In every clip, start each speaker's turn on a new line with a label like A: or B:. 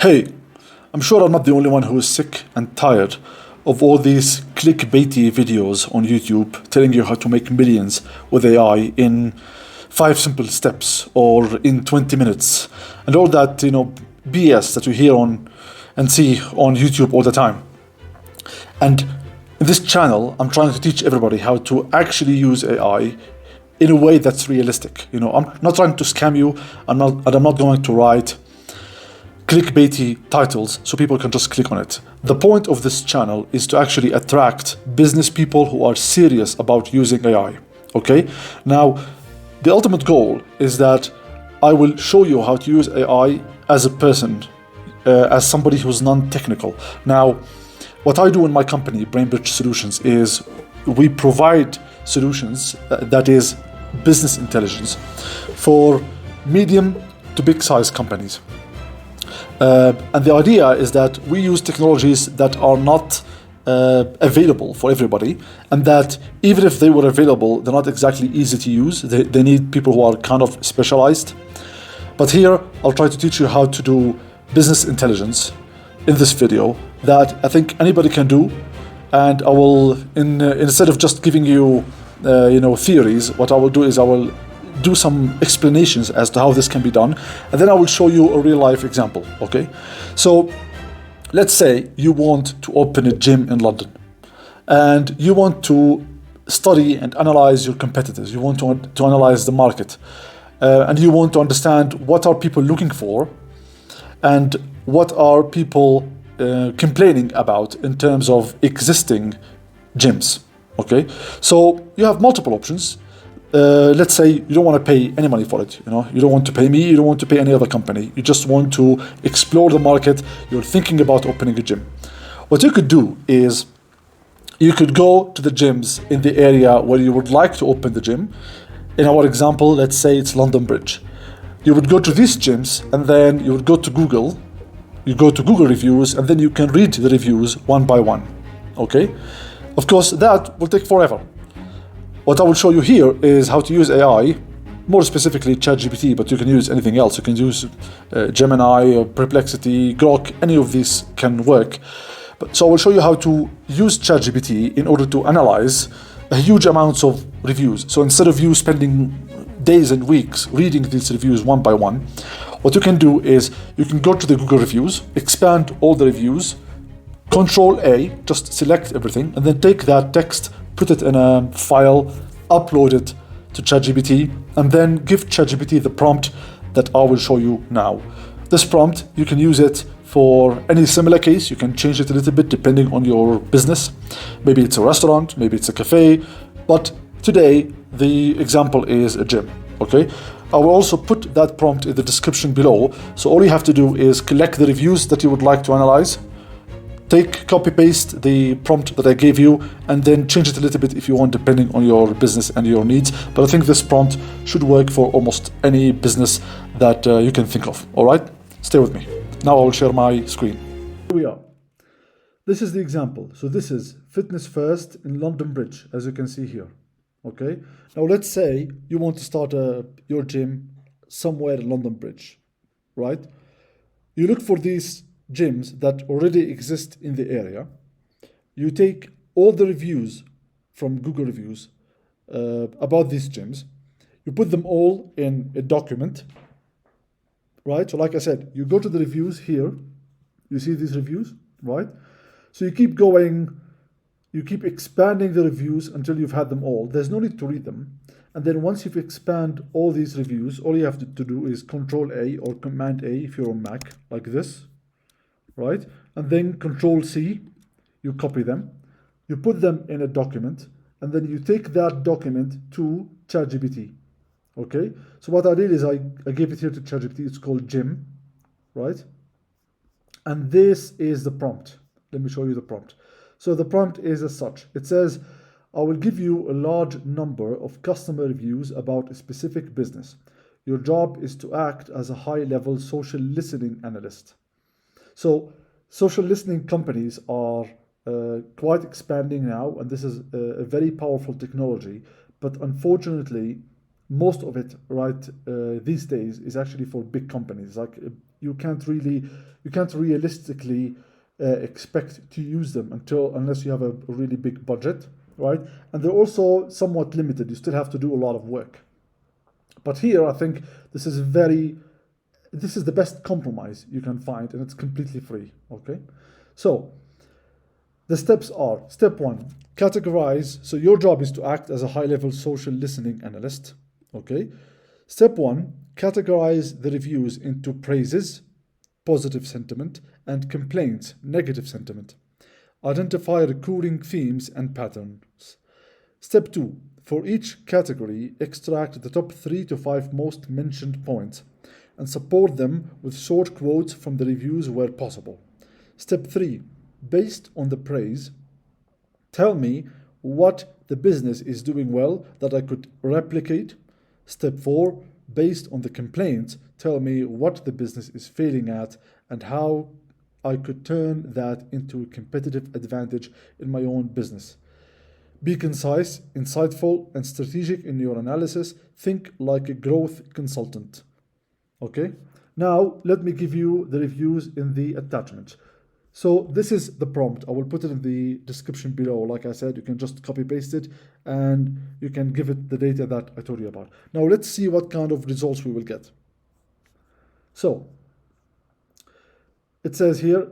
A: Hey, I'm sure I'm not the only one who is sick and tired of all these clickbaity videos on YouTube telling you how to make millions with AI in 5 simple steps or in 20 minutes and all that, BS that you hear on and see on YouTube all the time. And in this channel, I'm trying to teach everybody how to actually use AI in a way that's realistic. I'm not trying to scam you. I'm not going to write clickbaity titles so people can just click on it. The point of this channel is to actually attract business people who are serious about using AI. Okay? Now, the ultimate goal is that I will show you how to use AI as a person, as somebody who's non-technical. Now, what I do in my company, BrainBridge Solutions, is we provide solutions that is business intelligence for medium to big size companies. And the idea is that we use technologies that are not available for everybody, and that even if they were available, they're not exactly easy to use. They need people who are kind of specialized. But here, I'll try to teach you how to do business intelligence in this video that I think anybody can do. And I will, instead of just giving you, theories, what I will do is I will do some explanations as to how this can be done, and then I will show you a real life example. Okay, so let's say you want to open a gym in London and you want to study and analyze your competitors. You want to analyze the market, and you want to understand what are people looking for and what are people complaining about in terms of existing gyms. Okay, so you have multiple options. Let's say you don't want to pay any money for it. You don't want to pay me, you don't want to pay any other company. You just want to explore the market. You're thinking about opening a gym. What you could do is you could go to the gyms in the area where you would like to open the gym. In our example, let's say it's London Bridge. You would go to these gyms and then you would go to Google. You go to Google reviews and then you can read the reviews one by one. Okay? Of course, that will take forever. What I will show you here is how to use AI, more specifically ChatGPT, but you can use anything else. You can use Gemini, Perplexity, Grok, any of these can work. So I will show you how to use ChatGPT in order to analyze a huge amounts of reviews. So instead of you spending days and weeks reading these reviews one by one, what you can do is you can go to the Google reviews, expand all the reviews, Control A, just select everything, and then take that text, put it in a file, upload it to ChatGPT, and then give ChatGPT the prompt that I will show you now. This prompt, you can use it for any similar case. You can change it a little bit depending on your business. Maybe it's a restaurant, maybe it's a cafe, but today the example is a gym. Okay, I will also put that prompt in the description below. So all you have to do is collect the reviews that you would like to analyze, copy paste the prompt that I gave you, and then change it a little bit if you want, depending on your business and your needs. But I think this prompt should work for almost any business that you can think of. All right, stay with me. Now I will share my screen. Here we are. This is the example. So this is Fitness First in London Bridge, as you can see here. Okay. Now let's say you want to start your gym somewhere in London Bridge, right? You look for these gyms that already exist in the area. You take all the reviews from Google reviews about these gyms. You put them all in a document, right? So like I said, you go to the reviews here. You see these reviews, right? So you keep going, you keep expanding the reviews until you've had them all. There's no need to read them. And then once you've expanded all these reviews, all you have to do is Control A or Command A if you're on Mac, like this. Right? And then Control C, you copy them, you put them in a document, and then you take that document to ChatGPT. Okay? So what I did is I gave it here to ChatGPT. It's called Gym, right? And this is the prompt. Let me show you the prompt. So the prompt is as such. It says, I will give you a large number of customer reviews about a specific business. Your job is to act as a high-level social listening analyst. So social listening companies are quite expanding now, and this is a very powerful technology. But unfortunately, most of it these days is actually for big companies like you can't realistically expect to use them unless you have a really big budget, right? And they're also somewhat limited. You still have to do a lot of work. But here, I think this is the best compromise you can find, and it's completely free. Okay, so the steps are: step one, categorize. So your job is to act as a high-level social listening analyst. Okay, step one, categorize the reviews into praises, positive sentiment, and complaints, negative sentiment. Identify recurring themes and patterns. Step 2. For each category, extract the top 3 to 5 most mentioned points and support them with short quotes from the reviews where possible. Step 3. Based on the praise, tell me what the business is doing well that I could replicate. Step 4. Based on the complaints, tell me what the business is failing at and how I could turn that into a competitive advantage in my own business. Be concise, insightful, and strategic in your analysis. Think like a growth consultant. Okay? Now, let me give you the reviews in the attachment. So, this is the prompt. I will put it in the description below. Like I said, you can just copy paste it and you can give it the data that I told you about. Now, let's see what kind of results we will get. So, it says here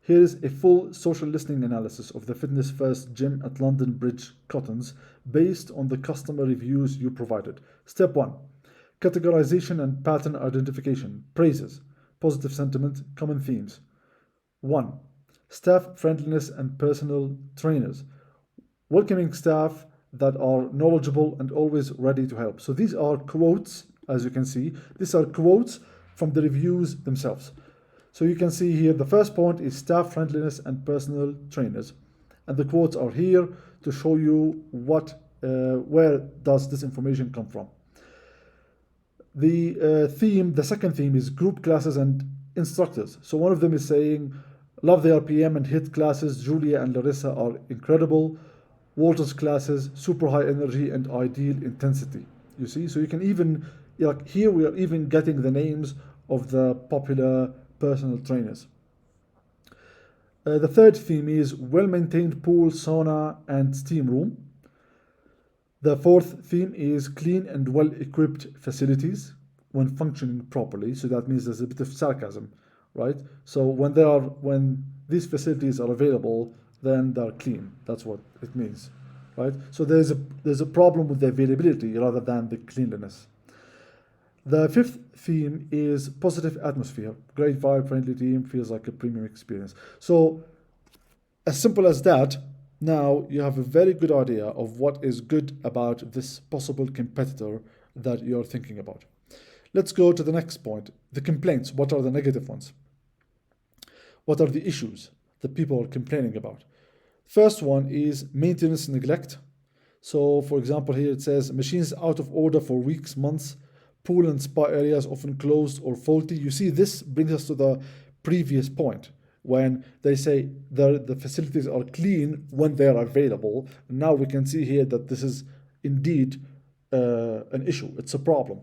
A: is a full social listening analysis of the Fitness First gym at London Bridge Cottons based on the customer reviews you provided. Step 1. Categorization and pattern identification. Praises. Positive sentiment. Common themes. 1. Staff friendliness and personal trainers. Welcoming staff that are knowledgeable and always ready to help. So these are quotes, as you can see. These are quotes from the reviews themselves. So you can see here the first point is staff friendliness and personal trainers. And the quotes are here to show you where does this information come from. The second theme is group classes and instructors. So one of them is saying, love the RPM and HIIT classes. Julia and Larissa are incredible. Walter's classes, super high energy and ideal intensity. You see, so you can even, like here we are even getting the names of the popular personal trainers. The third theme is well-maintained pool, sauna, and steam room. The fourth theme is clean and well-equipped facilities when functioning properly. So that means there's a bit of sarcasm, right? So when these facilities are available, then they're clean. That's what it means, right? So there's a problem with the availability rather than the cleanliness. The fifth theme is positive atmosphere. Great vibe, friendly team, feels like a premium experience. So, as simple as that, now you have a very good idea of what is good about this possible competitor that you're thinking about. Let's go to the next point. The complaints. What are the negative ones? What are the issues that people are complaining about? First one is maintenance neglect. So, for example, here it says machines out of order for weeks, months. Pool and spa areas often closed or faulty. You see, this brings us to the previous point when they say the facilities are clean when they are available. Now we can see here that this is indeed an issue. It's a problem.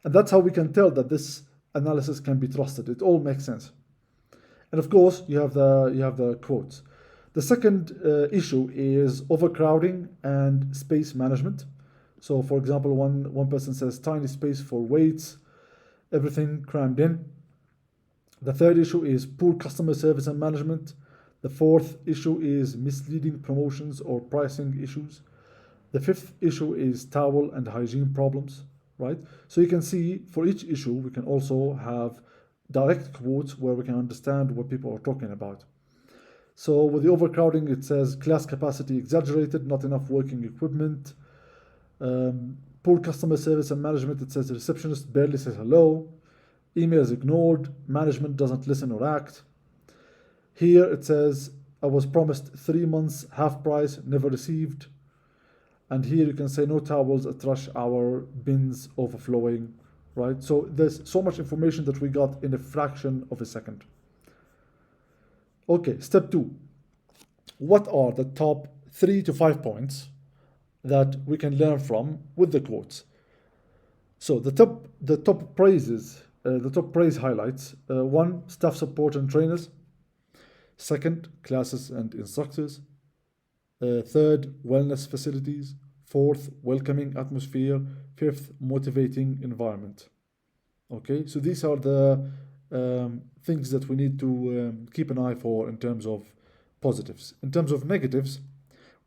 A: And that's how we can tell that this analysis can be trusted. It all makes sense. And of course, you have the quotes. The second issue is overcrowding and space management. So, for example, one person says tiny space for weights, everything crammed in. The third issue is poor customer service and management. The fourth issue is misleading promotions or pricing issues. The fifth issue is towel and hygiene problems, right? So you can see for each issue, we can also have direct quotes where we can understand what people are talking about. So with the overcrowding, it says class capacity exaggerated, not enough working equipment. Poor customer service and management, it says the receptionist barely says hello. Emails ignored, management doesn't listen or act. Here it says I was promised 3 months half price, never received. And here you can say no towels at rush hour, bins overflowing, right? So there's so much information that we got in a fraction of a second. Okay, step 2. What are the top 3 to 5 points that we can learn from with the quotes? So the top praises the top praise highlights: one, staff support and trainers; second, classes and instructors; third, wellness facilities; fourth, welcoming atmosphere; fifth, motivating environment. Okay, so these are the things that we need to keep an eye for in terms of positives. In terms of negatives,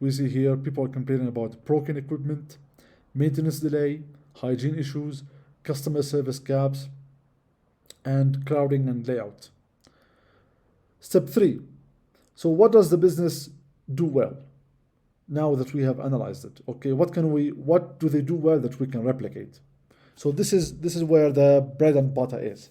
A: we see here people are complaining about broken equipment, maintenance delay, hygiene issues, customer service gaps, and crowding and layout. Step three. So, what does the business do well now that we have analyzed it? Okay, what do they do well that we can replicate? So this is where the bread and butter is.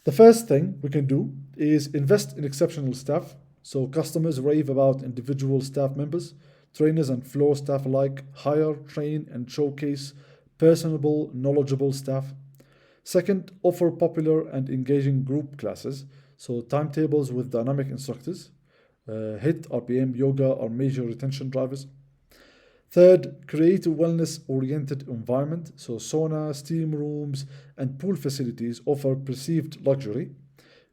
A: The first thing we can do is invest in exceptional staff. So customers rave about individual staff members, trainers and floor staff alike. Hire, train, and showcase personable, knowledgeable staff. Second, offer popular and engaging group classes. So timetables with dynamic instructors. HIIT, RPM, yoga are major retention drivers. Third, create a wellness-oriented environment. So sauna, steam rooms, and pool facilities offer perceived luxury.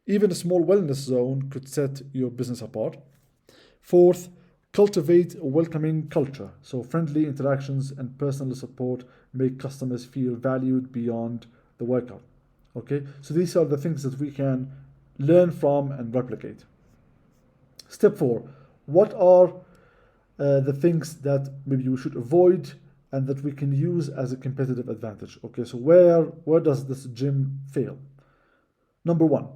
A: Even a small wellness zone could set your business apart. Fourth, cultivate a welcoming culture. So friendly interactions and personal support make customers feel valued beyond the workout. Okay, so these are the things that we can learn from and replicate. Step four, what are the things that maybe we should avoid and that we can use as a competitive advantage? Okay, so where does this gym fail? Number one,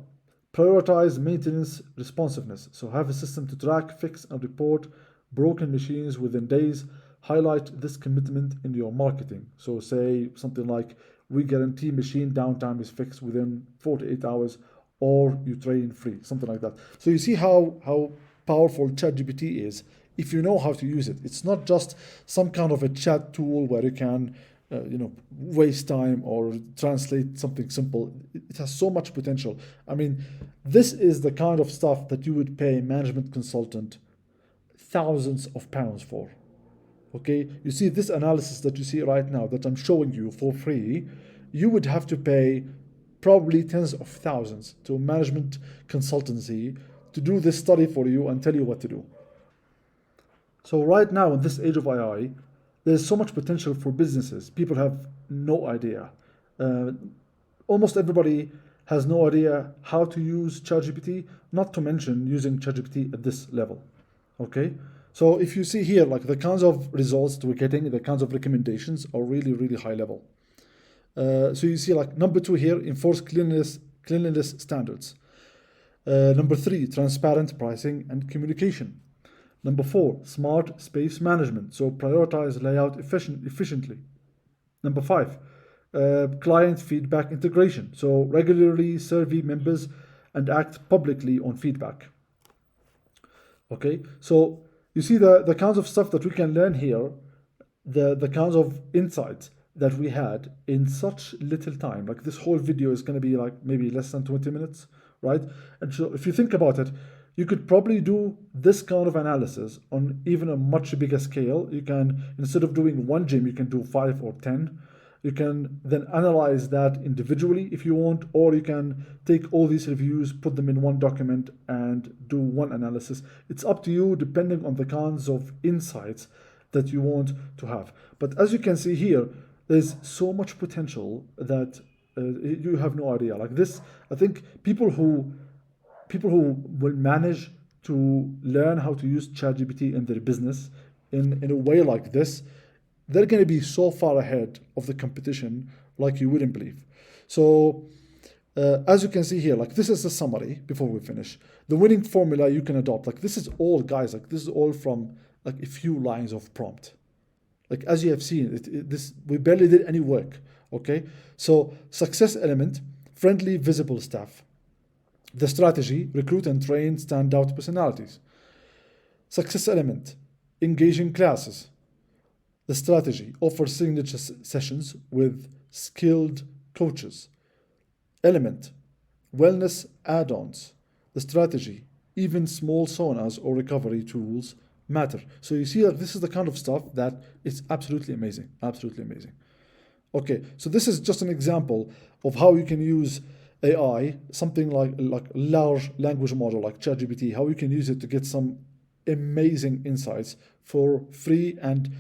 A: prioritize maintenance responsiveness. So have a system to track, fix, and report broken machines within days. Highlight this commitment in your marketing. So say something like, we guarantee machine downtime is fixed within 48 hours, or you train free, something like that. So you see how powerful ChatGPT is if you know how to use it. It's not just some kind of a chat tool where you can waste time or translate something simple. It has so much potential. I mean, this is the kind of stuff that you would pay a management consultant thousands of pounds for. Okay, you see this analysis that you see right now that I'm showing you for free, you would have to pay probably tens of thousands to a management consultancy to do this study for you and tell you what to do. So right now in this age of AI, there's so much potential for businesses. People have no idea. Uh, Almost everybody has no idea how to use ChatGPT, not to mention using ChatGPT at this level. Okay, so if you see here, like the kinds of results that we're getting, the kinds of recommendations are really, really high level. So you see, like number two here, enforce cleanliness standards. Number three, transparent pricing and communication. Number four, smart space management. So prioritize layout efficiently. Number five, client feedback integration. So regularly survey members and act publicly on feedback. Okay, so you see the kinds of stuff that we can learn here, the kinds of insights that we had in such little time. Like this whole video is going to be like maybe less than 20 minutes, right? And so if you think about it, you could probably do this kind of analysis on even a much bigger scale. You can, instead of doing one gym, you can do 5 or 10. You can then analyze that individually if you want, or you can take all these reviews, put them in one document, and do one analysis. It's up to you depending on the kinds of insights that you want to have. But as you can see here, there's so much potential that you have no idea. Like this, I think people who will manage to learn how to use ChatGPT in their business in a way like this, they're going to be so far ahead of the competition like you wouldn't believe. So as you can see here, like this is a summary before we finish. The winning formula you can adopt. Like this is all, guys, like this is all from like a few lines of prompt. Like as you have seen, this we barely did any work. Okay, so success element, friendly, visible staff. The strategy, recruit and train standout personalities. Success element, engaging classes. The strategy, offer signature sessions with skilled coaches. Element, wellness add-ons. The strategy, even small saunas or recovery tools matter. So you see that this is the kind of stuff that is absolutely amazing, absolutely amazing. Okay, so this is just an example of how you can use AI, something like large language model like ChatGPT, how you can use it to get some amazing insights for free and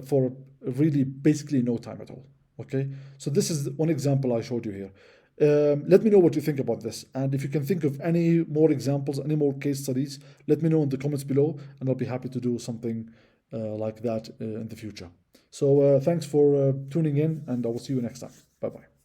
A: for really basically no time at all. Okay, so this is one example I showed you here. Let me know what you think about this, and if you can think of any more examples, any more case studies, let me know in the comments below, and I'll be happy to do something like that in the future. So thanks for tuning in, and I will see you next time. Bye bye.